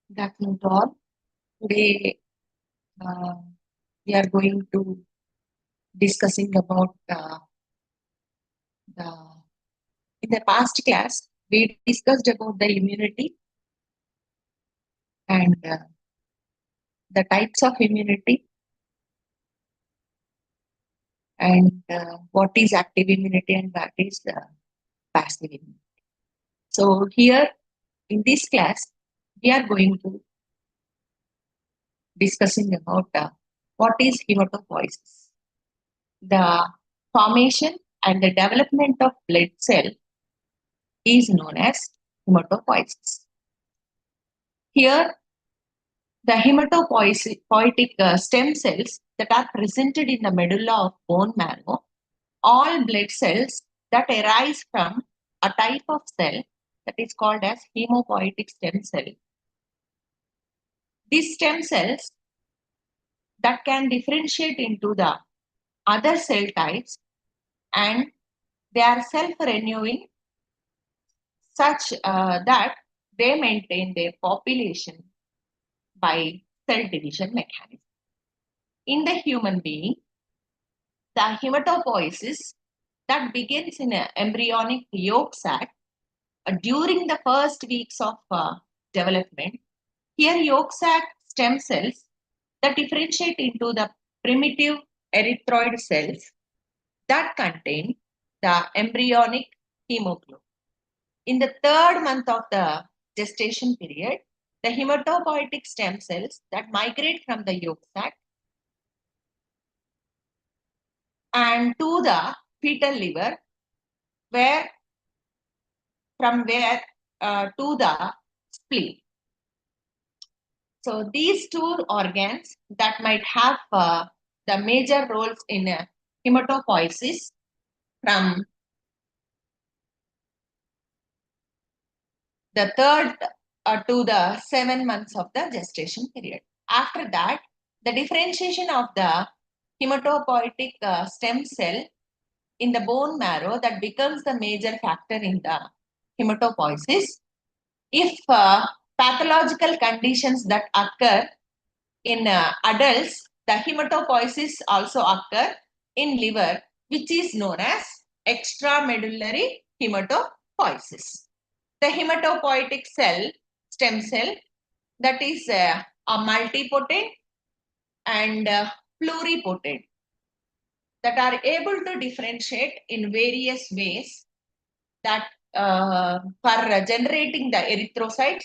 Good afternoon to all. Today uh, we are going to discussing about the in the past class we discussed about the immunity and the types of immunity and what is active immunity and what is passive immunity. So here in this class we are going to discussing about what is hematopoiesis. The formation and the development of blood cell is known as hematopoiesis. Here, the hematopoietic stem cells that are presented in the medulla of bone marrow, all blood cells that arise from a type of cell that is called as hemopoietic stem cell. These stem cells that can differentiate into the other cell types and they are self-renewing such that they maintain their population by cell division mechanism. In the human being, the hematopoiesis that begins in an embryonic yolk sac during the first weeks of development. Here, yolk sac stem cells that differentiate into the primitive erythroid cells that contain the embryonic hemoglobin. In the third month of the gestation period, the hematopoietic stem cells that migrate from the yolk sac and to the fetal liver, where from where to the spleen. So these two organs that might have the major roles in hematopoiesis from the third to the 7 months of the gestation period. After that, the differentiation of the hematopoietic stem cell in the bone marrow that becomes the major factor in the hematopoiesis. If pathological conditions that occur in adults, the hematopoiesis also occur in liver, which is known as extramedullary hematopoiesis. The hematopoietic cell, stem cell, that is a multipotent and pluripotent that are able to differentiate in various ways that for generating the erythrocytes,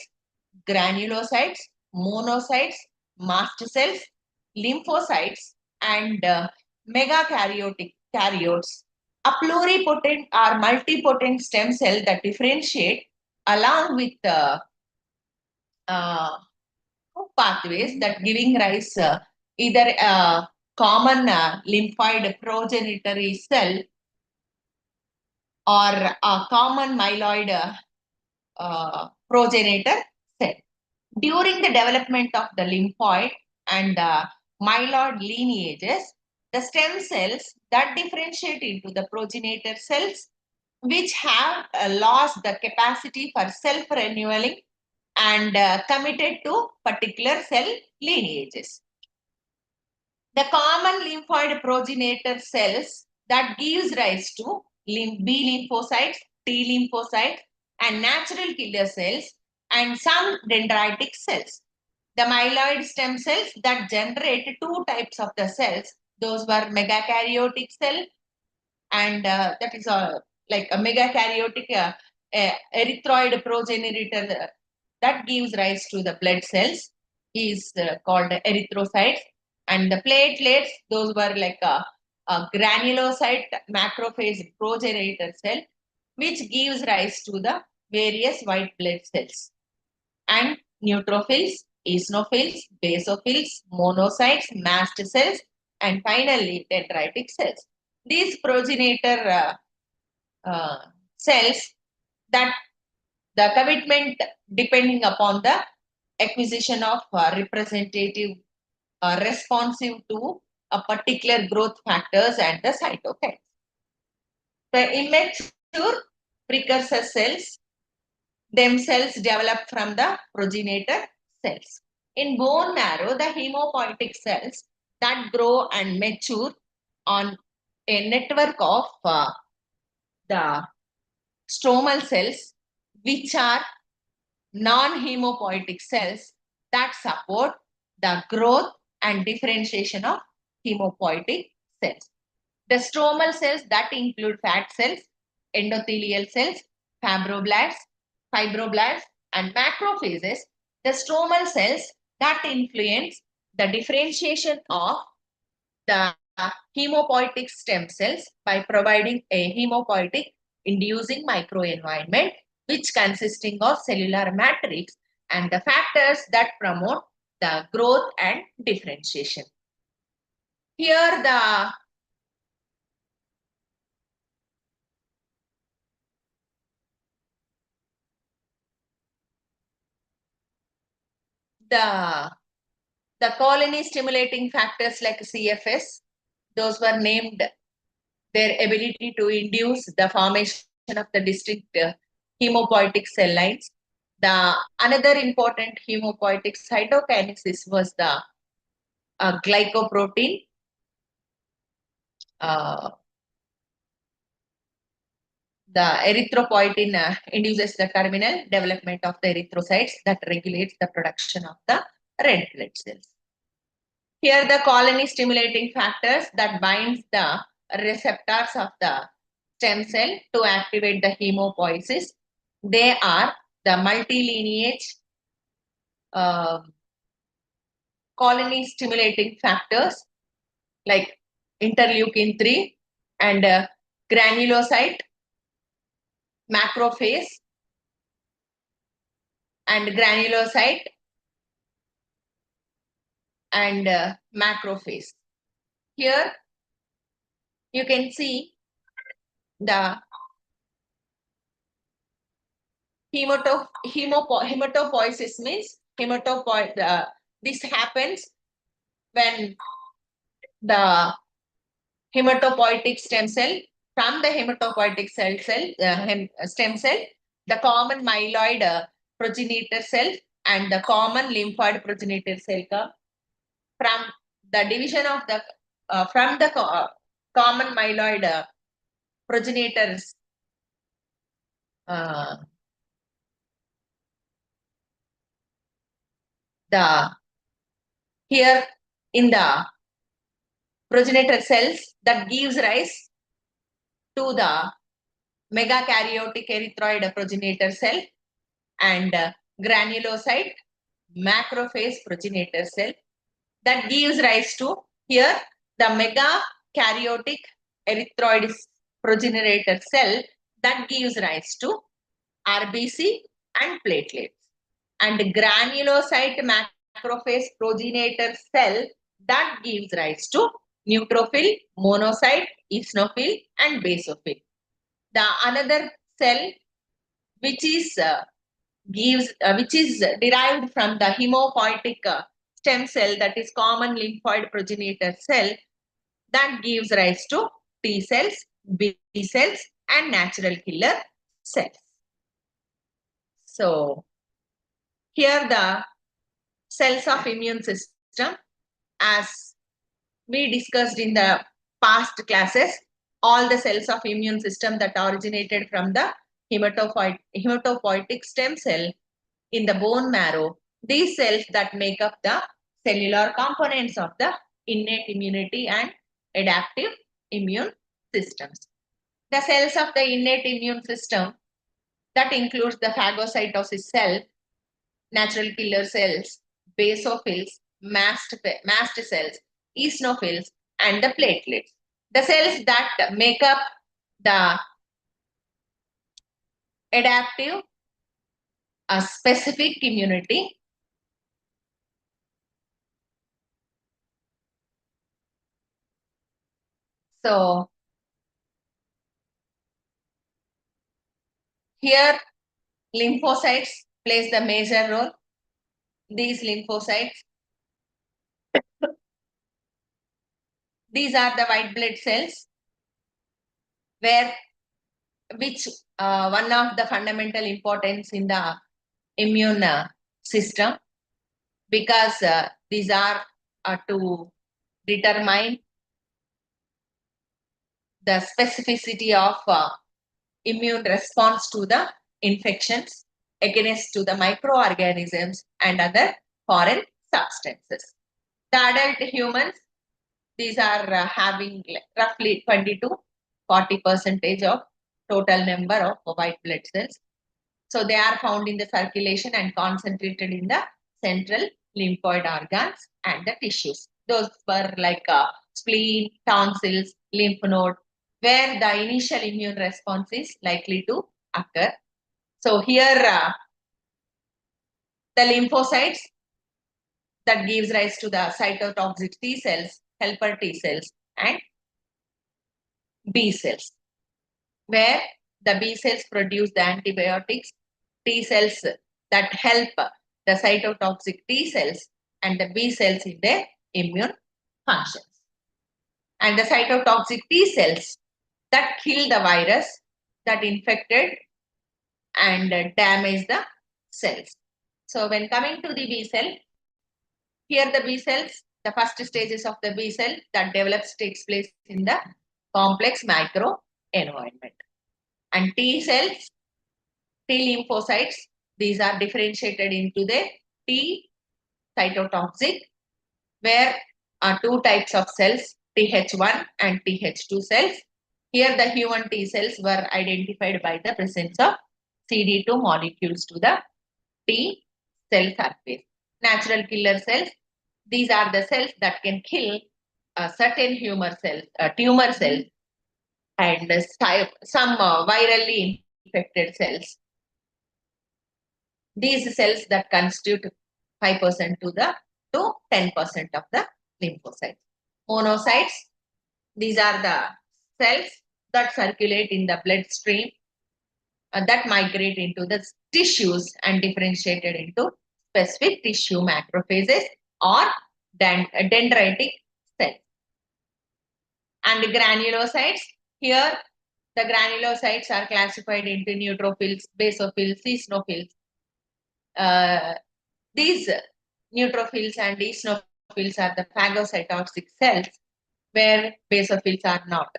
granulocytes, monocytes, mast cells, lymphocytes, and megakaryotes. A pluripotent or multipotent stem cell that differentiate along with uh, pathways that giving rise either a common lymphoid progenitor cell or a common myeloid progenitor cell. During the development of the lymphoid and the myeloid lineages, the stem cells that differentiate into the progenitor cells, which have lost the capacity for self-renewing and committed to particular cell lineages. The common lymphoid progenitor cells that gives rise to B lymphocytes, T lymphocytes, and natural killer cells, and some dendritic cells. The myeloid stem cells that generate two types of the cells. Those were megakaryotic cell, and that is like a megakaryotic erythroid progenitor that gives rise to the blood cells is called erythrocytes, and the platelets, those were like a granulocyte macrophage progenitor cell, which gives rise to the various white blood cells, and neutrophils, eosinophils, basophils, monocytes, mast cells, and finally dendritic cells. These progenitor cells that the commitment depending upon the acquisition of representative responsive to a particular growth factors and the cytokines. The immature precursor cells themselves develop from the progenitor cells. In bone marrow, the hemopoietic cells that grow and mature on a network of the stromal cells, which are non-hemopoietic cells that support the growth and differentiation of hemopoietic cells. The stromal cells that include fat cells, endothelial cells, fibroblasts, and macrophages. The stromal cells that influence the differentiation of the hemopoietic stem cells by providing a hemopoietic inducing microenvironment which consisting of cellular matrix and the factors that promote the growth and differentiation. Here the colony stimulating factors like CFS, those were named their ability to induce the formation of the distinct hemopoietic cell lines. The another important hemopoietic cytokinesis was the glycoprotein. The erythropoietin induces the terminal development of the erythrocytes that regulates the production of the red blood cells. Here the colony stimulating factors that binds the receptors of the stem cell to activate the hemopoiesis. They are the multilineage colony stimulating factors like interleukin 3 and granulocyte, macrophage, and granulocyte and macrophage. Here you can see the hematopoiesis means this happens when the hematopoietic stem cell from the hematopoietic stem cell, the common myeloid progenitor cell and the common lymphoid progenitor cell come from the division of the from the common myeloid progenitors the here in the progenitor cells that gives rise to the megakaryotic erythroid progenitor cell and granulocyte macrophage progenitor cell that gives rise to here the megakaryotic erythroid progenitor cell that gives rise to RBC and platelets and granulocyte macrophage progenitor cell that gives rise to neutrophil, monocyte, eosinophil and basophil. The another cell which is derived from the hemopoietic stem cell that is common lymphoid progenitor cell that gives rise to T cells, B cells and natural killer cells. So here the cells of immune system, as we discussed in the past classes, all the cells of immune system that originated from the hematopoietic stem cell in the bone marrow, these cells that make up the cellular components of the innate immunity and adaptive immune systems. The cells of the innate immune system that includes the phagocytosis cell, natural killer cells, basophils, mast cells, eosinophils, and the platelets. The cells that make up the adaptive specific immunity. So here lymphocytes plays the major role. These lymphocytes, these are the white blood cells which one of the fundamental importance in the immune system. because these are to determine the specificity of immune response to the infections against to the microorganisms and other foreign substances. The adult humans, these are having roughly 20 to 40 percentage of total number of white blood cells. So they are found in the circulation and concentrated in the central lymphoid organs and the tissues. Those were like spleen, tonsils, lymph node, where the initial immune response is likely to occur. So here the lymphocytes that gives rise to the cytotoxic T cells, helper T cells, and B cells, where the B cells produce the antibiotics, T cells that help the cytotoxic T cells and the B cells in their immune functions. And the cytotoxic T cells that kill the virus that infected and damage the cells. So when coming to the B cell, here the B cells, the first stages of the B cell that develops takes place in the complex micro environment. And T cells, T lymphocytes, these are differentiated into the T cytotoxic, where are two types of cells, Th1 and Th2 cells. Here the human T cells were identified by the presence of CD2 molecules to the T cell surface. Natural killer cells, these are the cells that can kill certain tumor cells, and some virally infected cells. These cells that constitute 5% to 10% of the lymphocytes. Monocytes, these are the cells that circulate in the bloodstream, that migrate into the tissues and differentiated into specific tissue macrophages or dendritic cells. And granulocytes, here the granulocytes are classified into neutrophils, basophils, eosinophils. These neutrophils and eosinophils are the phagocytotic cells, where basophils are not.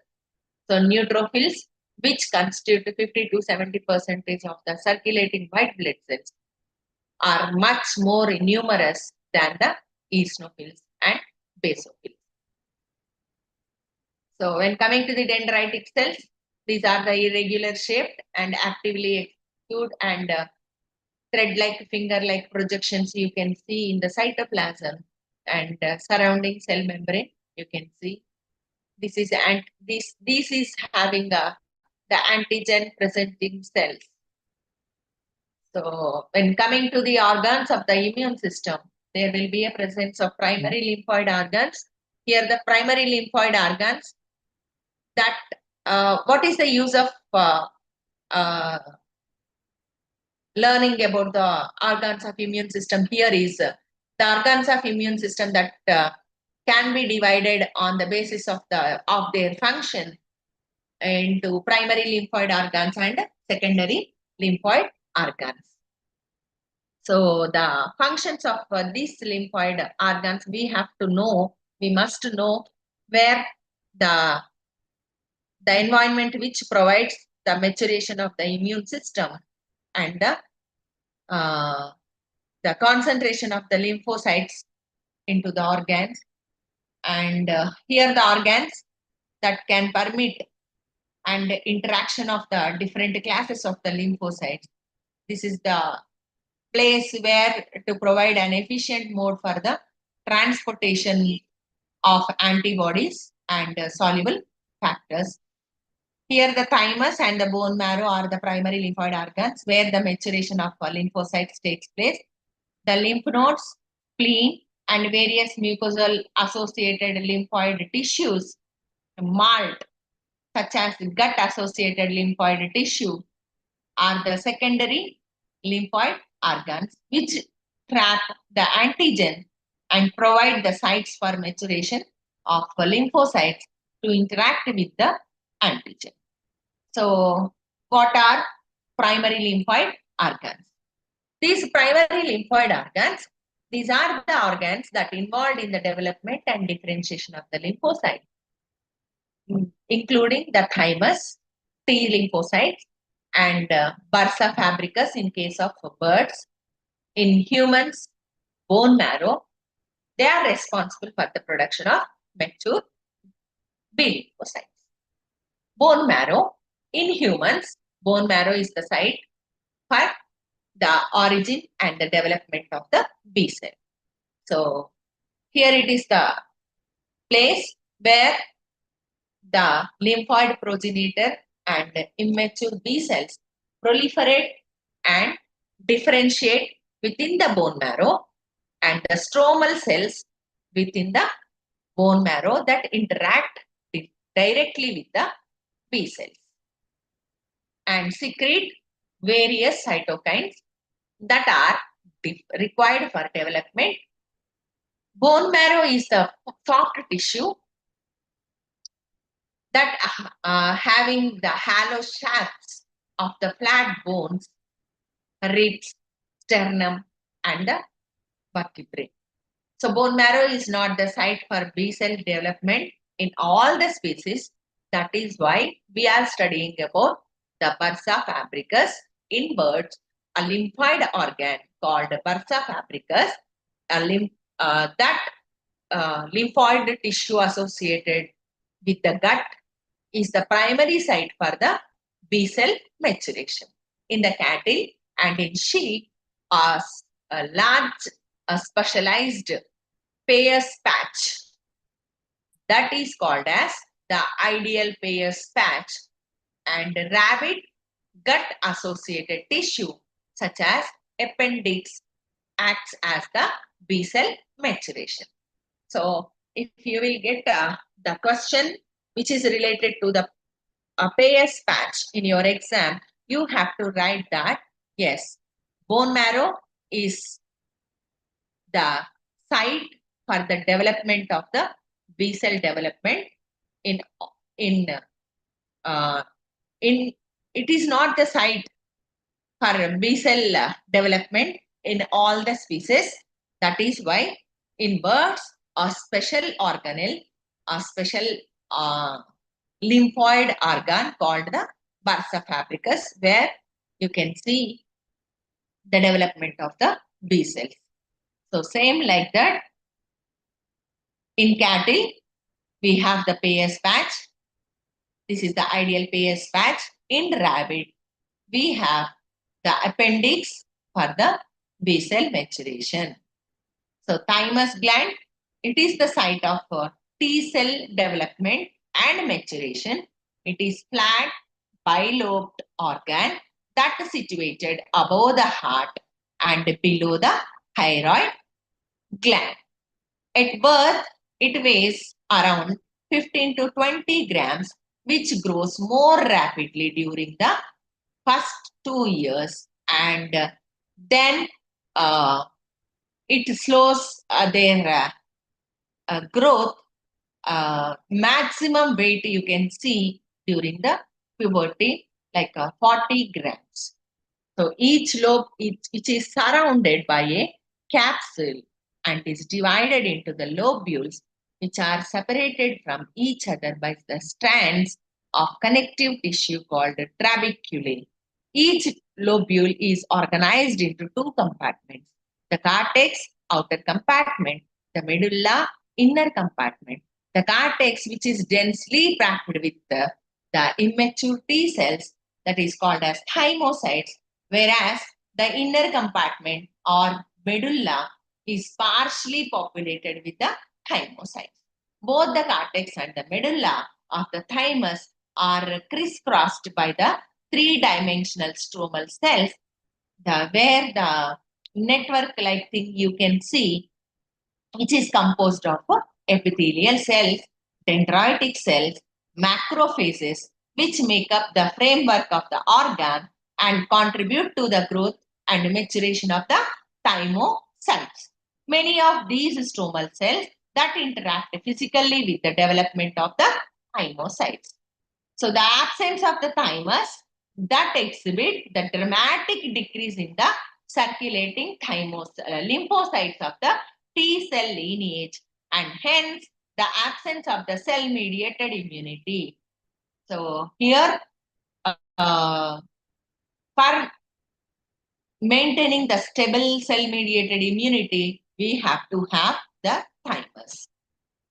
So neutrophils, which constitute 50 to 70% of the circulating white blood cells, are much more numerous than the eosinophils and basophils. So when coming to the dendritic cells, these are the irregular shaped and actively execute and thread-like, finger-like projections you can see in the cytoplasm and surrounding cell membrane. You can see this is this is having the antigen presenting cells. So when coming to the organs of the immune system, there will be a presence of primary lymphoid organs. Here the primary lymphoid organs, that what is the use of uh, learning about the organs of immune system here is the organs of immune system that can be divided on the basis of their function into primary lymphoid organs and secondary lymphoid organs. So the functions of these lymphoid organs, we must know where the environment which provides the maturation of the immune system and the concentration of the lymphocytes into the organs. And here the organs that can permit and interaction of the different classes of the lymphocytes. This is the place where to provide an efficient mode for the transportation of antibodies and soluble factors. Here the thymus and the bone marrow are the primary lymphoid organs where the maturation of lymphocytes takes place. The lymph nodes, spleen, and various mucosal associated lymphoid tissues, MALT, such as gut associated lymphoid tissue, are the secondary lymphoid organs which trap the antigen and provide the sites for maturation of lymphocytes to interact with the antigen. So, what are primary lymphoid organs? These primary lymphoid organs, These are the organs that involved in the development and differentiation of the lymphocyte, including the thymus, T lymphocytes, and bursa fabricus in case of birds. In humans, bone marrow, they are responsible for the production of mature B lymphocytes. Bone marrow, in humans, bone marrow is the site for the origin and the development of the B cell. So here it is the place where the lymphoid progenitor and immature B cells proliferate and differentiate within the bone marrow, and the stromal cells within the bone marrow that interact directly with the B cells and secrete various cytokines that are required for development. Bone marrow is the soft tissue that having the hollow shafts of the flat bones, ribs, sternum, and the vertebrae. So bone marrow is not the site for B cell development in all the species. That is why we are studying about the bursa fabricus in birds, a lymphoid organ called bursa fabricus, that lymphoid tissue associated with the gut is the primary site for the B cell maturation. In the cattle and in sheep, a large specialized Peyer's patch that is called as the ideal Peyer's patch, and rabbit gut associated tissue such as appendix acts as the B cell maturation. So if you will get the question which is related to the Peyer's patch in your exam, you have to write that yes, bone marrow is the site for the development of the B cell development in in uh, in it is not the site for B cell development in all the species. That is why in birds a special organelle, a special lymphoid organ called the bursa fabricus, where you can see the development of the B cells. So same like that, in cattle, we have the Peyer's patch. This is the ideal Peyer's patch. In rabbit, we have the appendix for the B cell maturation. So thymus gland, it is the site of T cell development and maturation. It is flat, bilobed organ that is situated above the heart and below the thyroid gland. At birth, it weighs around 15 to 20 grams, which grows more rapidly during the first 2 years, and then it slows their growth. Maximum weight you can see during the puberty, like 40 grams. So each lobe which is surrounded by a capsule and is divided into the lobules, which are separated from each other by the strands of connective tissue called trabeculae. Each lobule is organized into two compartments: the cortex, outer compartment, the medulla, inner compartment. The cortex, which is densely packed with the immature T cells, that is called as thymocytes, whereas the inner compartment or medulla is partially populated with the thymocytes. Both the cortex and the medulla of the thymus are crisscrossed by the three-dimensional stromal cells, where the network-like thing you can see, which is composed of epithelial cells, dendritic cells, macrophages, which make up the framework of the organ and contribute to the growth and maturation of the thymocytes. Many of these stromal cells that interact physically with the development of the thymocytes. So the absence of the thymus that exhibit the dramatic decrease in the circulating lymphocytes of the T cell lineage, and hence the absence of the cell mediated immunity. So here, for maintaining the stable cell mediated immunity, we have to have the thymus.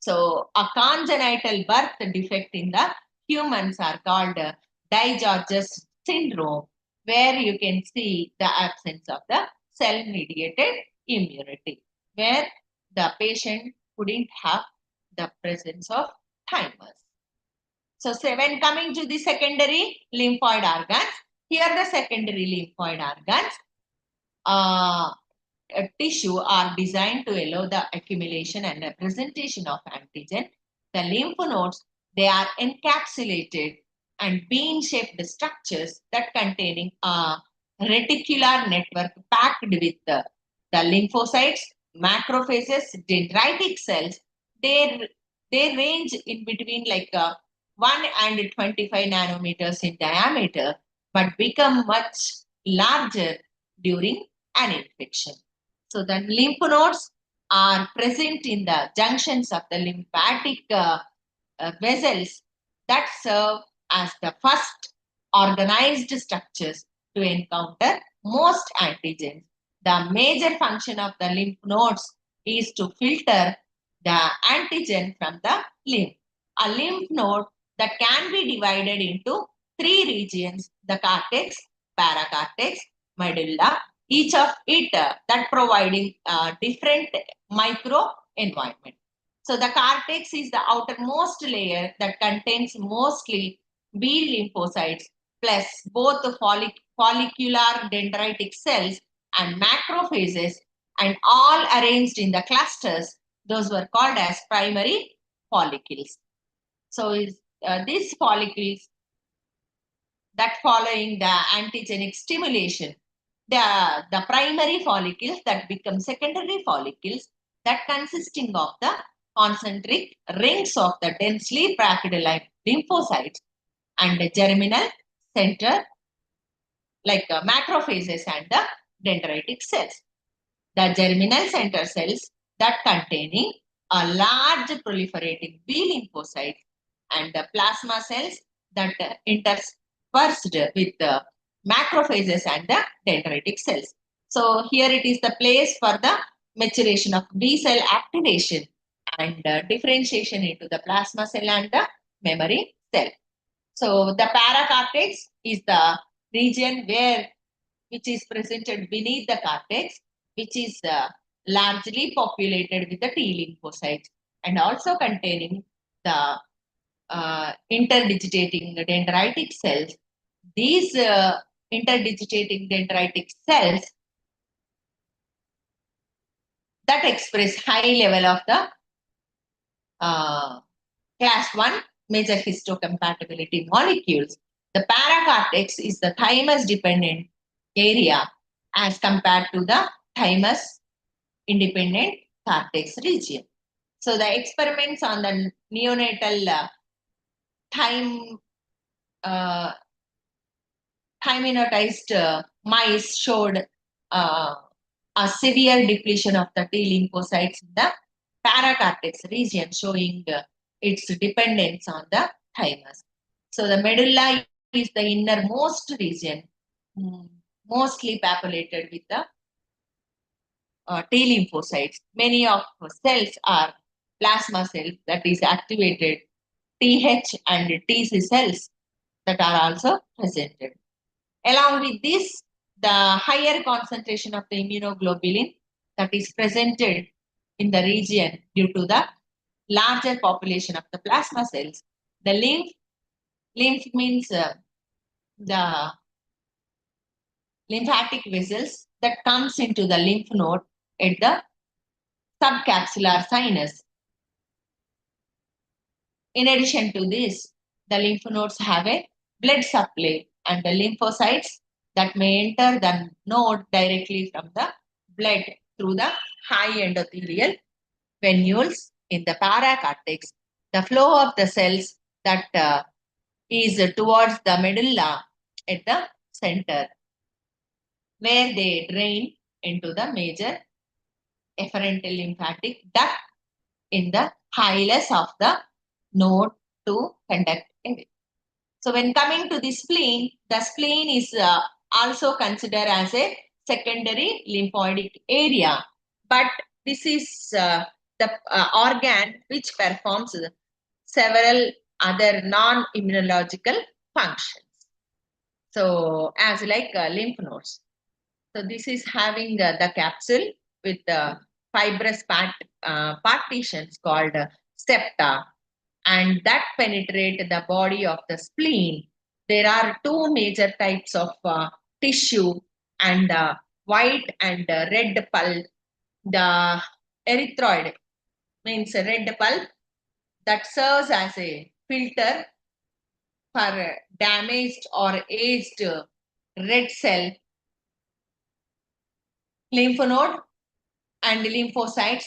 So a congenital birth defect in the humans are called Dye-George's syndrome, where you can see the absence of the cell mediated immunity, where the patient couldn't have the presence of thymus. So when coming to the secondary lymphoid organs, here the secondary lymphoid organs tissue are designed to allow the accumulation and representation of antigen. The lymph nodes, they are encapsulated and bean-shaped structures that containing a reticular network packed with the lymphocytes, macrophages, dendritic cells. They range in between like 1 and 25 nanometers in diameter, but become much larger during an infection. So the lymph nodes are present in the junctions of the lymphatic vessels that serve as the first organized structures to encounter most antigens. The major function of the lymph nodes is to filter the antigen from the lymph. A lymph node that can be divided into three regions: the cortex, paracortex, medulla, each of it that providing different micro environment. So the cortex is the outermost layer that contains mostly B lymphocytes plus both the follicular dendritic cells and macrophages, and all arranged in the clusters. Those were called as primary follicles. So these follicles that following the antigenic stimulation, the primary follicles that become secondary follicles that consisting of the concentric rings of the densely packed lymphocytes, and the germinal center like macrophages and the dendritic cells. The germinal center cells that containing a large proliferating B lymphocytes, and the plasma cells that interspersed with the macrophages and the dendritic cells. So here it is the place for the maturation of B cell activation and differentiation into the plasma cell and the memory cell. So the paracortex is the region which is presented beneath the cortex, which is largely populated with the T lymphocytes and also containing the interdigitating dendritic cells. These interdigitating dendritic cells that express high level of the class 1 major histocompatibility molecules. The paracortex is the thymus dependent area as compared to the thymus independent cortex region. So the experiments on the neonatal thyminotized mice showed a severe depletion of the T lymphocytes in the paracortex region, showing its dependence on the thymus. So the medulla is the innermost region, mostly populated with the T lymphocytes. Many of cells are plasma cells, that is activated TH and TC cells that are also presented. Along with this, the higher concentration of the immunoglobulin that is presented in the region due to the larger population of the plasma cells. The lymph means the lymphatic vessels that comes into the lymph node at the subcapsular sinus. In addition to this, the lymph nodes have a blood supply, and the lymphocytes that may enter the node directly from the blood through the high endothelial venules in the paracortex. The flow of the cells that is towards the medulla at the center. where they drain into the major efferent lymphatic duct in the hilus of the node to conduct away. So when coming to the spleen is also considered as a secondary lymphoidic area, but this is the organ which performs several other non-immunological functions. So as like lymph nodes. So this is having the capsule with fibrous partitions called septa, and that penetrate the body of the spleen. There are two major types of tissue, and white and red pulp. The erythroid means red pulp that serves as a filter for damaged or aged red cell lymph node and lymphocytes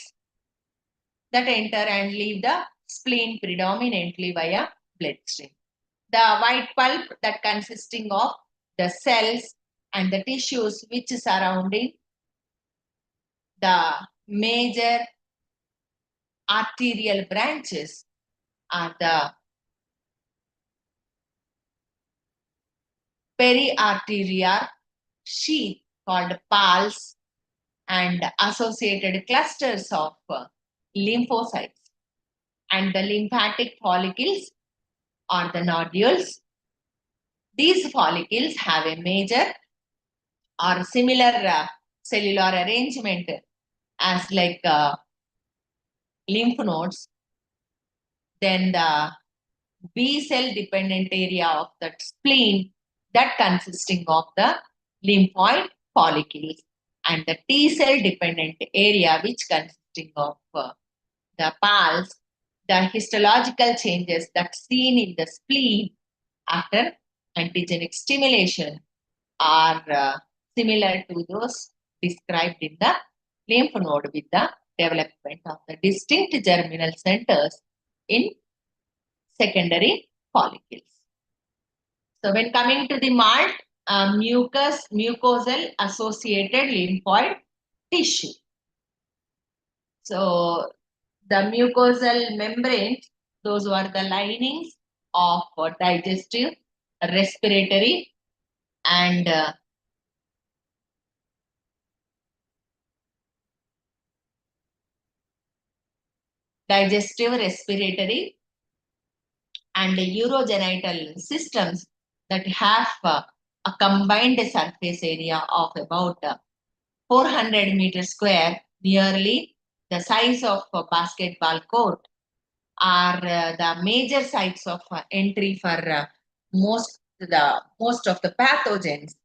that enter and leave the spleen predominantly via bloodstream. The white pulp that consisting of the cells and the tissues which surrounding the major arterial branches are the periarterial sheath called pals and associated clusters of lymphocytes, and the lymphatic follicles or the nodules. These follicles have a major or similar cellular arrangement as like lymph nodes. Then the B cell dependent area of the spleen that consisting of the lymphoid follicles, and the T cell dependent area which consisting of the pals, the histological changes that seen in the spleen after antigenic stimulation are similar to those described in the lymph node with the development of the distinct germinal centers in secondary follicles. So when coming to the MALT, mucosal associated lymphoid tissue. So the mucosal membranes, those were the linings of digestive, respiratory, and digestive, respiratory, and urogenital systems that have a combined surface area of about 400 meters square, nearly the size of a basketball court, are the major sites of entry for most of the pathogens.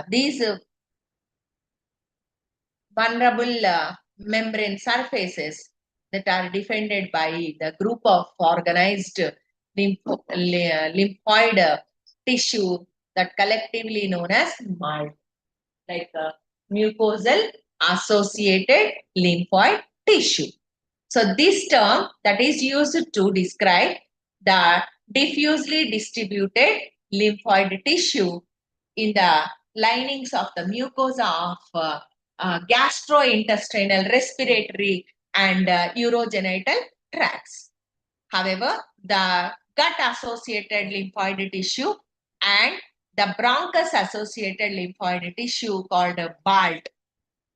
These vulnerable membrane surfaces that are defended by the group of organized lymphoid tissue that collectively known as MALT, like mucosal associated lymphoid tissue. So this term that is used to describe the diffusely distributed lymphoid tissue in the linings of the mucosa of gastrointestinal, respiratory, and urogenital tracts. However, the gut-associated lymphoid tissue and the bronchus-associated lymphoid tissue called BALT,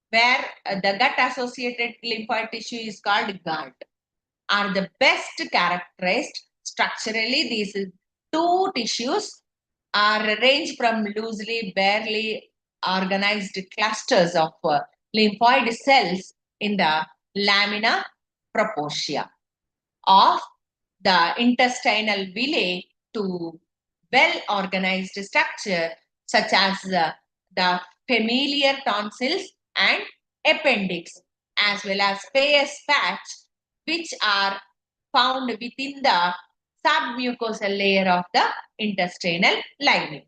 where the gut-associated lymphoid tissue is called GALT, are the best characterized structurally. These two tissues are arranged from loosely, barely organized clusters of lymphoid cells in the lamina propria of the intestinal villi to well-organized structure such as the familiar tonsils and appendix, as well as payers patch, which are found within the submucosal layer of the intestinal lining.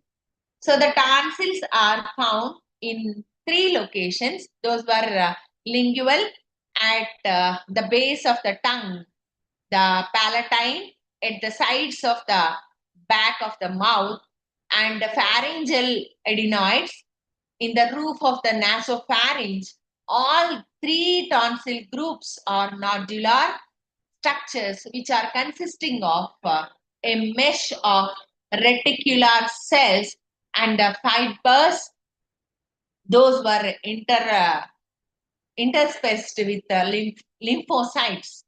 So the tonsils are found in three locations. Those were lingual at the base of the tongue, the palatine at the sides of the back of the mouth, and the pharyngeal adenoids in the roof of the nasopharynx, all three tonsil groups are nodular structures which are consisting of a mesh of reticular cells and the fibers. Those were interspersed with lymphocytes,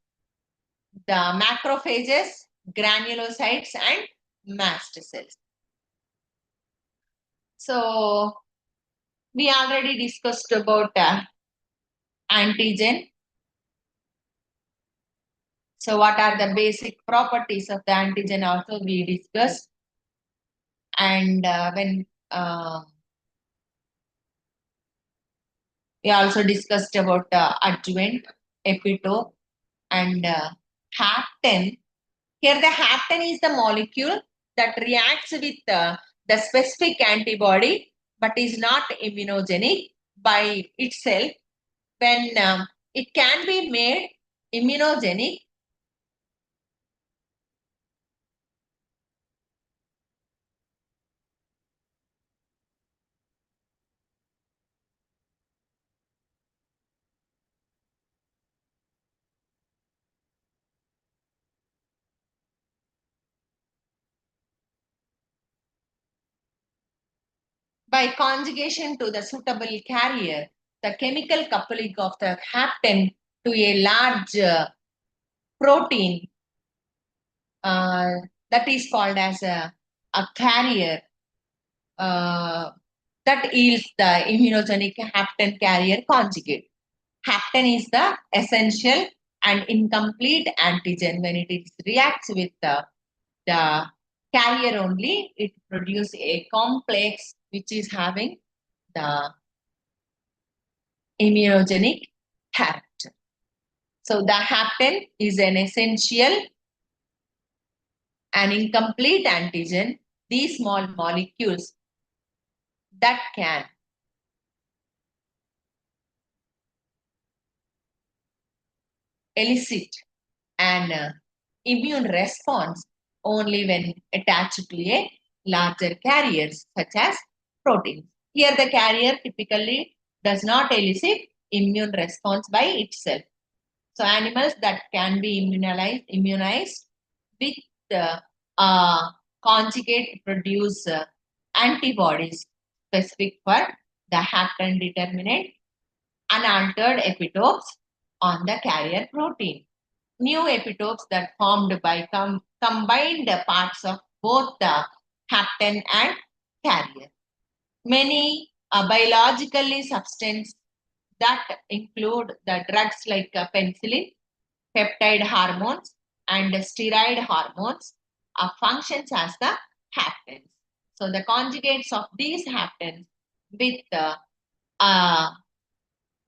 the macrophages, granulocytes, and mast cells. So we already discussed about antigen. So what are the basic properties of the antigen also we discussed. And when we also discussed about adjuvant, epitope, and hapten. Here the hapten is the molecule that reacts with the specific antibody but is not immunogenic by itself. When it can be made immunogenic by conjugation to the suitable carrier. The chemical coupling of the hapten to a large protein uh, that is called as a carrier that yields the immunogenic hapten carrier conjugate. Hapten is the essential and incomplete antigen. When it is reacts with the carrier only, it produces a complex which is having the immunogenic character. So the hapten is an essential and incomplete antigen. These small molecules that can elicit an immune response only when attached to a larger carriers such as proteins. Here the carrier typically does not elicit immune response by itself. So animals that can be immunized with conjugate produce antibodies specific for the hapten determinant unaltered epitopes on the carrier protein. New epitopes that formed by combined parts of both the hapten and carrier. Many biologically substances that include the drugs like penicillin, peptide hormones, and steroid hormones functions as the haptens. So the conjugates of these haptens with uh,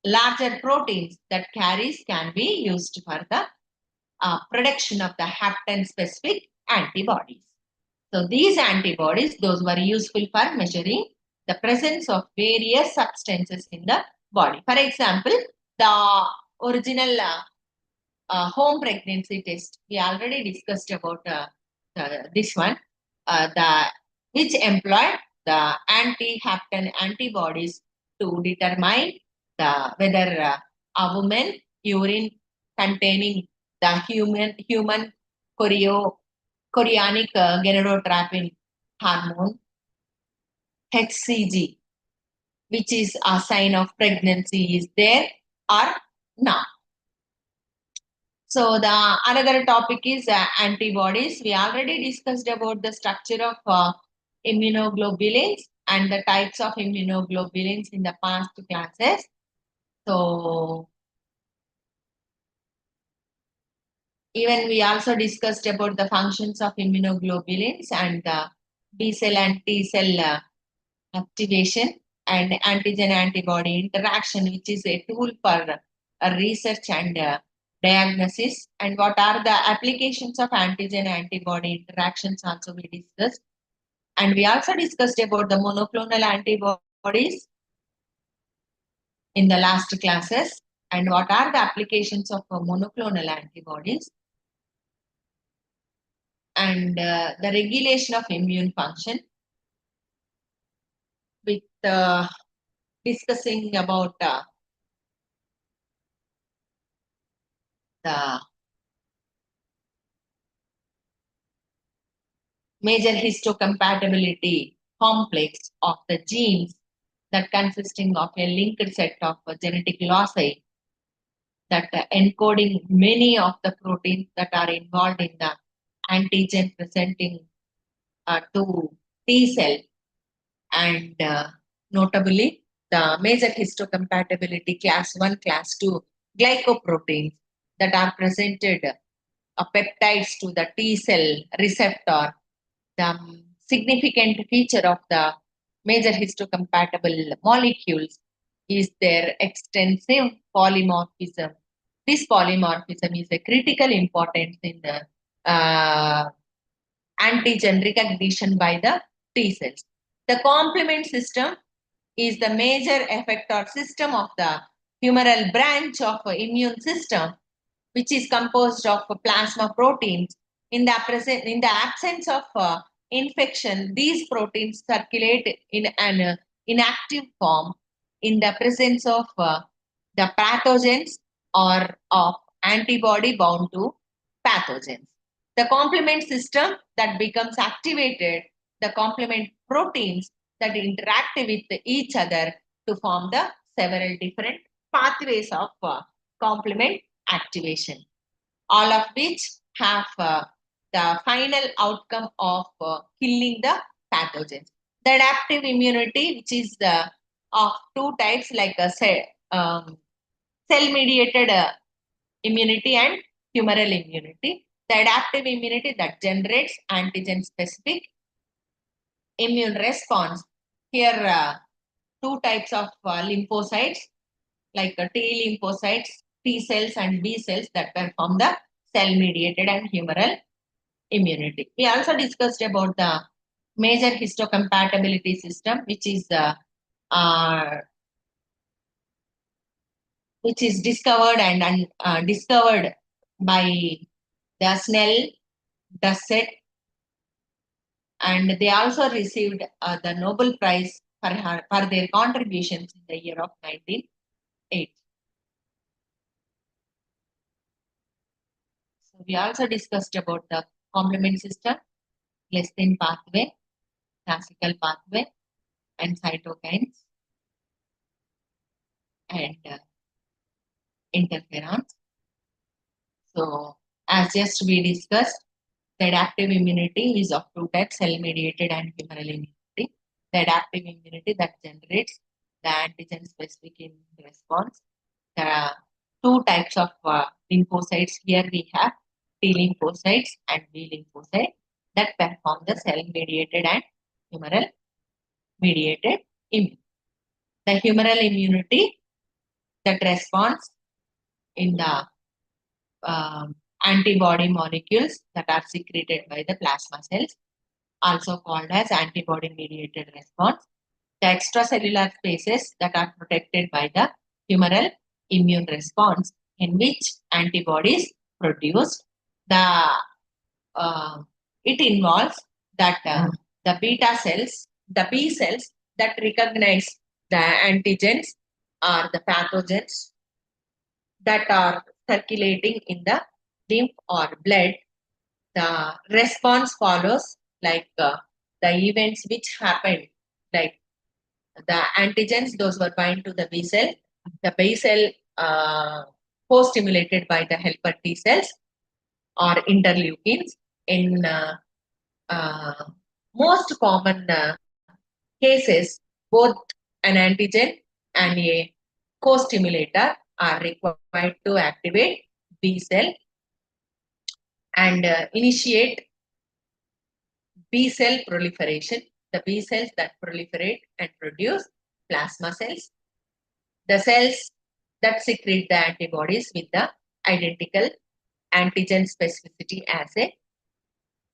larger proteins that carries can be used for the production of the hapten specific antibodies. So these antibodies, those were useful for measuring the presence of various substances in the body. For example, the original home pregnancy test, we already discussed about this one, the which employed the anti-hapten antibodies to determine whether a woman urine containing the human chorionic gonadotropin hormone HCG, which is a sign of pregnancy, is there or not. So the another topic is antibodies. We already discussed about the structure of immunoglobulins and the types of immunoglobulins in the past classes. So even we also discussed about the functions of immunoglobulins and the B cell and T cell activation and antigen antibody interaction, which is a tool for research and diagnosis. And what are the applications of antigen antibody interactions also we discussed. And we also discussed about the monoclonal antibodies in the last classes. And what are the applications of monoclonal antibodies? And the regulation of immune function with discussing about the major histocompatibility complex of the genes that consisting of a linked set of genetic loci that encoding many of the proteins that are involved in the antigen presenting to T cell and notably the major histocompatibility class 1, class 2 glycoproteins that are presented peptides to the T cell receptor. The significant feature of the major histocompatible molecules is their extensive polymorphism. This polymorphism is a critical importance in the antigen recognition by the T cells. The complement system is the major effector system of the humoral branch of immune system, which is composed of plasma proteins. In the absence of infection, these proteins circulate in an inactive form in the presence of the pathogens or of antibody bound to pathogens. The complement system that becomes activated, the complement proteins that interact with each other to form the several different pathways of complement activation, all of which have the final outcome of killing the pathogens. The adaptive immunity, which is of two types, like a cell-mediated immunity and humoral immunity. The adaptive immunity that generates antigen-specific immune response. Here, two types of lymphocytes, like T lymphocytes, T cells and B cells that perform the cell-mediated and humoral immunity. We also discussed about the major histocompatibility system, uh, which is discovered and discovered by the Snell, Dusset, and they also received the Nobel Prize for their contributions in the year of 1980. So we also discussed about the complement system, lectin pathway, classical pathway, and cytokines and interferons. So as just we discussed, the adaptive immunity is of two types, cell-mediated and humoral immunity. The adaptive immunity that generates the antigen-specific immune response. There are two types of lymphocytes. Here we have T lymphocytes and B lymphocytes that perform the cell-mediated and humoral-mediated immunity. The humoral immunity that responds in the antibody molecules that are secreted by the plasma cells, also called as antibody mediated response. The extracellular spaces that are protected by the humoral immune response, in which antibodies produced. The it involves that the beta cells, the B cells that recognize the antigens or the pathogens that are circulating in the lymph or blood. The response follows like the events which happened, like the antigens, those were bind to the B cell, the B cell co-stimulated by the helper T cells or interleukins. In uh, most common cases, both an antigen and a co-stimulator are required to activate B cell and initiate B cell proliferation. The B cells that proliferate and produce plasma cells. The cells that secrete the antibodies with the identical antigen specificity as a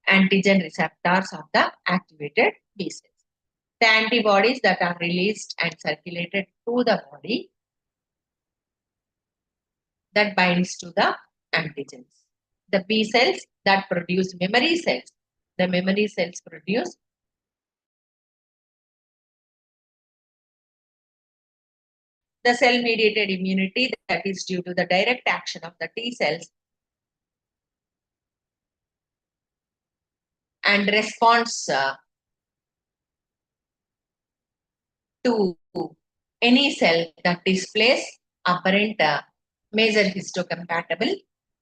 antigen receptors of the activated B cells. The antibodies that are released and circulated to the body that binds to the antigens. The B cells that produce memory cells. The memory cells produce The cell-mediated immunity, that is due to the direct action of the T cells and response to any cell that displays apparent major histocompatible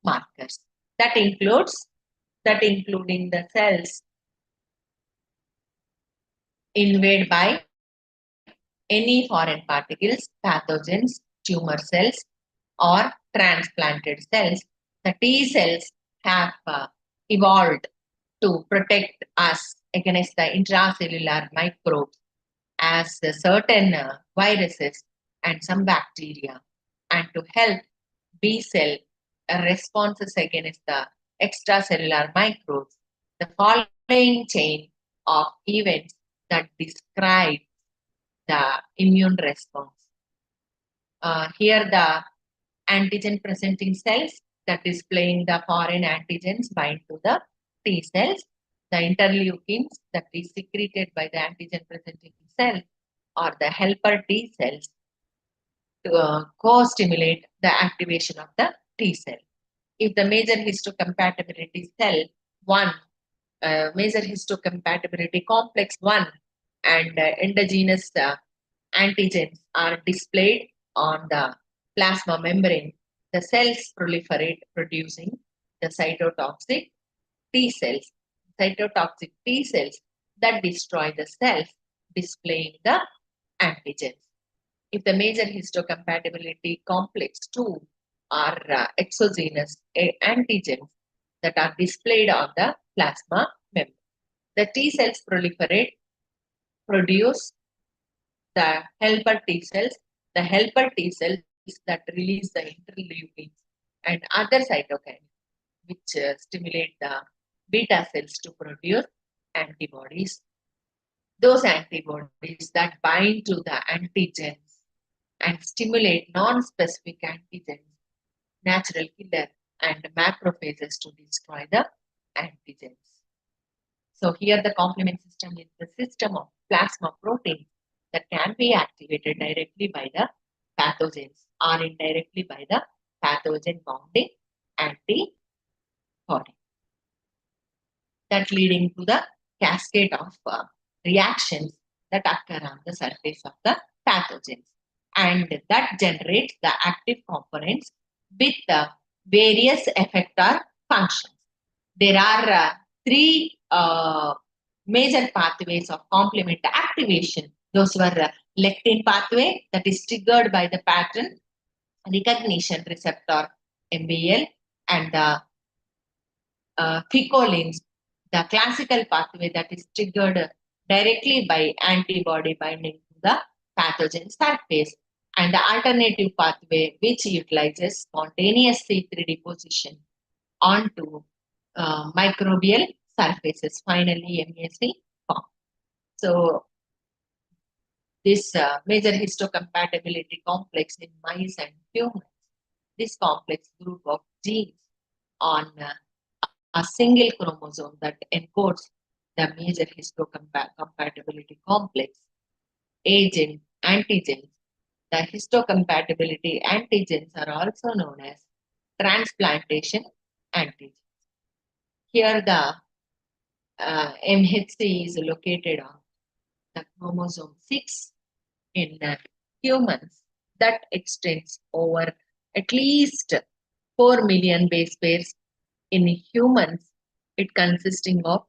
markers. That including the cells invaded by any foreign particles, pathogens, tumor cells, or transplanted cells. The T cells have evolved to protect us against the intracellular microbes as certain viruses and some bacteria, and to help B cell responses against the extracellular microbes. The following chain of events that describe the immune response. Here the antigen presenting cells that displaying the foreign antigens bind to the T cells. The interleukins that is secreted by the antigen presenting cell or the helper T cells to co-stimulate the activation of the T cell. If the major histocompatibility cell 1, major histocompatibility complex 1 and endogenous antigens are displayed on the plasma membrane, the cells proliferate producing the cytotoxic T cells. Cytotoxic T cells that destroy the cells displaying the antigens. If the major histocompatibility complex 2 are exogenous antigens that are displayed on the plasma membrane, the T cells proliferate, produce the helper T cells. The helper T cells that release the interleukins and other cytokines, which stimulate the beta cells to produce antibodies. Those antibodies that bind to the antigens and stimulate non-specific antigens, natural killer, and macrophages to destroy the antigens. So here the complement system is the system of plasma proteins that can be activated directly by the pathogens or indirectly by the pathogen bounding antibody. That leading to the cascade of reactions that occur on the surface of the pathogens, and that generates the active components with the various effector functions. There are three major pathways of complement activation. Those were lectin pathway that is triggered by the pattern recognition receptor MBL, and the ficolins, the classical pathway that is triggered directly by antibody binding to the pathogen surface, and the alternative pathway which utilizes spontaneous C3 deposition onto microbial surfaces, finally MAC form. So this major histocompatibility complex in mice and humans, this complex group of genes on a single chromosome that encodes the major histocompatibility complex agent antigens. The histocompatibility antigens are also known as transplantation antigens. Here the MHC is located on the chromosome 6 in humans that extends over at least 4 million base pairs. In humans, it consisting of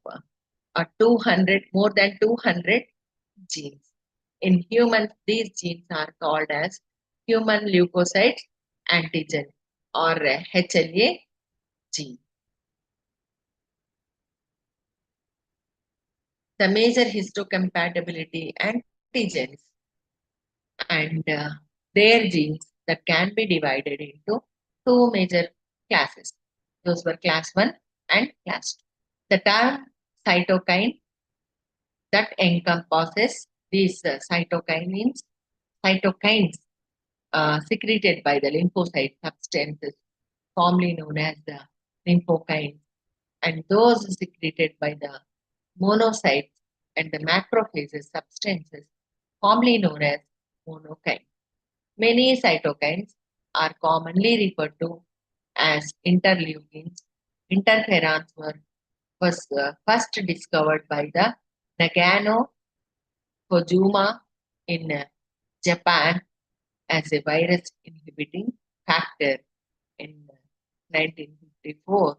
200, more than 200 genes. In humans, these genes are called as human leukocyte antigen or HLA gene. The major histocompatibility antigens and their genes that can be divided into two major classes. Those were class 1 and class 2. The term cytokine that encompasses these cytokines secreted by the lymphocyte substances, formerly known as the lymphokines, and those secreted by the monocytes and the macrophages substances, formerly known as monokines. Many cytokines are commonly referred to as interleukins. Interferons was first discovered by the Nagano Kojima in Japan as a virus inhibiting factor in 1954.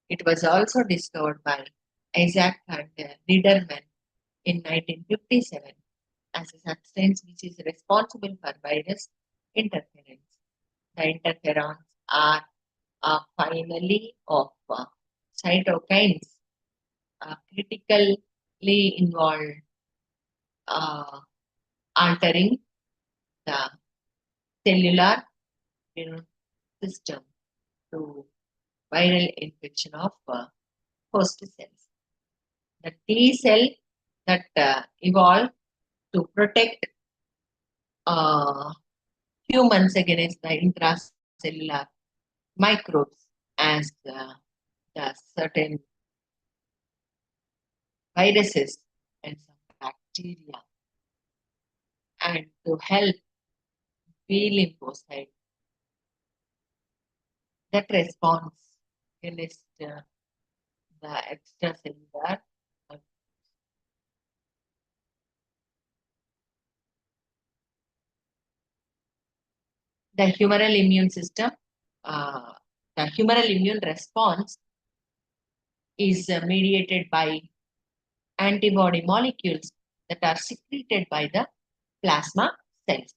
It was also discovered by Isaac and Liederman in 1957 as a substance which is responsible for virus interference. The interferons are a family of cytokines critically involved uh, altering the cellular immune system through viral infection of host cells. The T cell that evolved to protect uh, humans against the intracellular microbes as the certain viruses and some bacteria, and to help B lymphocyte that responds against the extracellular. uh, the humoral immune system, uh, the humoral immune response is mediated by antibody molecules that are secreted by the plasma cells.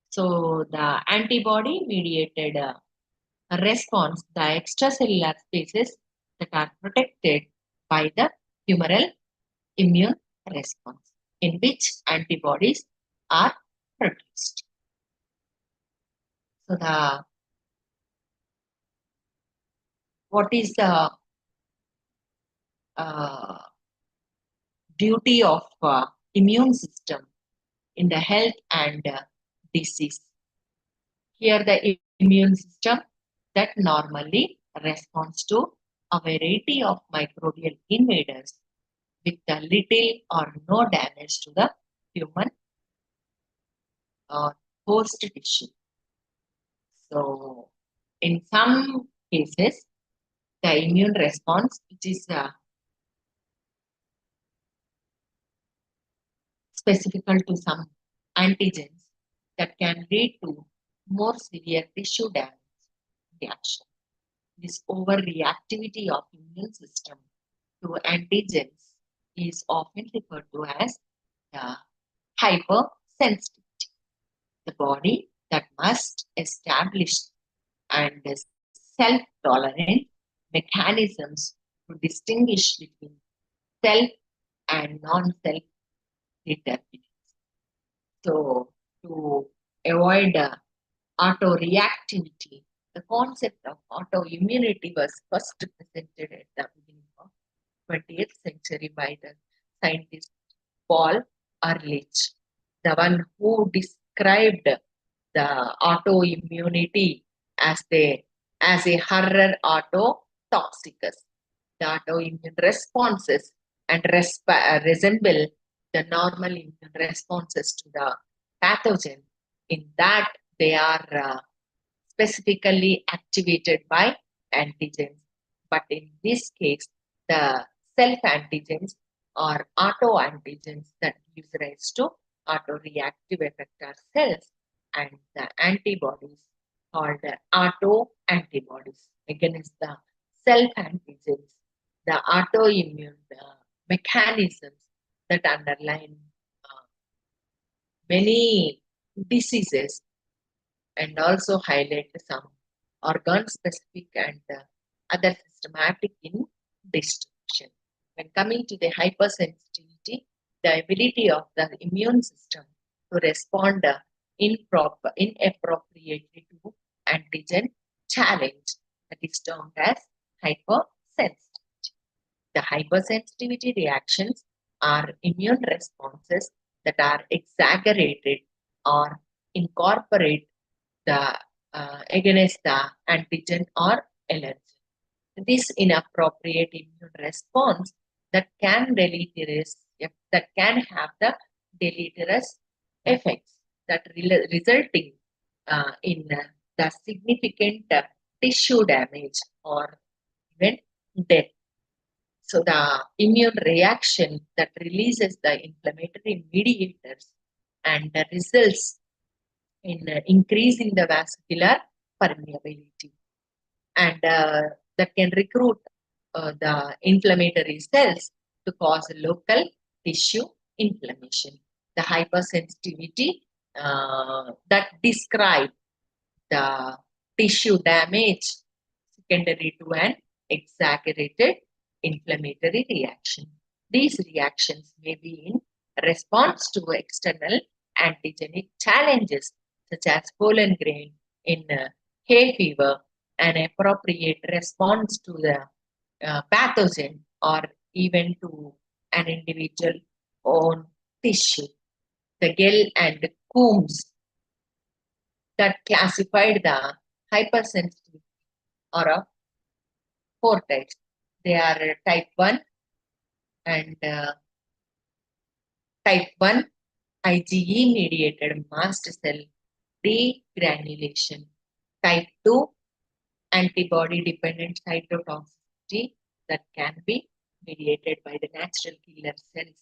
So the antibody mediated response, the extracellular spaces that are protected by the humoral immune response, in which antibodies are produced. So the what is the uh, duty of immune system in the health and disease? Here the immune system that normally responds to a variety of microbial invaders with the little or no damage to the human host tissue. So, in some cases, the immune response, which is specific to some antigens, that can lead to more severe tissue damage reaction. This overreactivity of immune system to antigens is often referred to as the hypersensitivity. The body that must establish and self-tolerant mechanisms to distinguish between self and non-self determinants. So, to avoid autoreactivity, the concept of autoimmunity was first presented at the beginning of 20th century by the scientist Paul Ehrlich, the one who described the autoimmunity as a horror autotoxicus. The autoimmune responses and resemble the normal immune responses to the pathogen in that they are specifically activated by antigens. But in this case, the self antigens or auto antigens that gives rise to autoreactive effector cells, and the antibodies called auto antibodies against the self antigens, the autoimmune mechanisms that underline uh, many diseases and also highlight some organ specific and other systematic in distribution. When coming to the hypersensitivity, the ability of the immune system to respond inappropriately to antigen challenge, that is termed as hypersensitivity. The hypersensitivity reactions are immune responses that are exaggerated or incorporate the against the antigen or allergen. This inappropriate immune response that can have the deleterious effects that resulting in the significant tissue damage or even death. So the immune reaction that releases the inflammatory mediators and results in increasing the vascular permeability, and that can recruit the inflammatory cells to cause local tissue inflammation. The hypersensitivity that describe the tissue damage secondary to an exaggerated inflammatory reaction. These reactions may be in response to external antigenic challenges such as pollen grain in hay fever, an appropriate response to the pathogen, or even to an individual own tissue. The Gill and Coombs that classified the hypersensitivity or a four types. They are type 1 and type 1 IgE mediated mast cell degranulation. Type 2 antibody dependent cytotoxicity that can be mediated by the natural killer cells,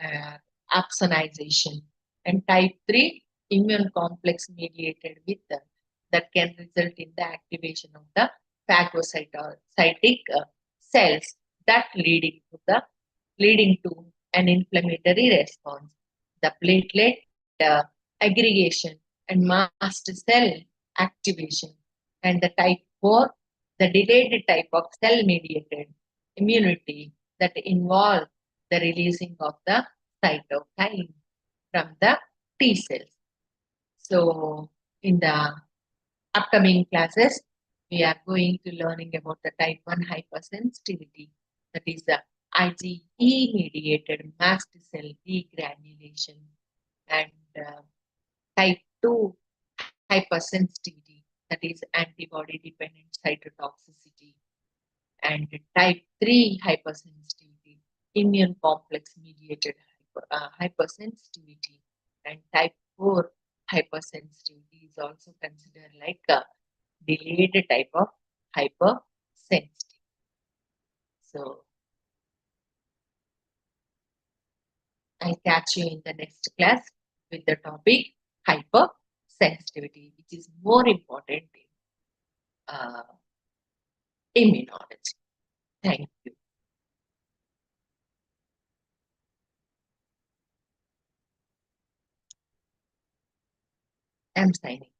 uh, opsonization. And type 3 immune complex mediated with that can result in the activation of the phagocytic cells that leading to an inflammatory response. The platelet aggregation and mast cell activation, and the type 4, the delayed type of cell mediated immunity that involve the releasing of the cytokine from the T cells. So, in the upcoming classes, we are going to learning about the type 1 hypersensitivity, that is the IgE mediated mast cell degranulation, and type 2 hypersensitivity, that is antibody dependent cytotoxicity, and type 3 hypersensitivity, immune complex mediated hypersensitivity, and type 4 hypersensitivity is also considered like a delayed type of hypersensitivity. So I'll catch you in the next class with the topic hypersensitivity, which is more important in immunology. Thank you. I'm signing.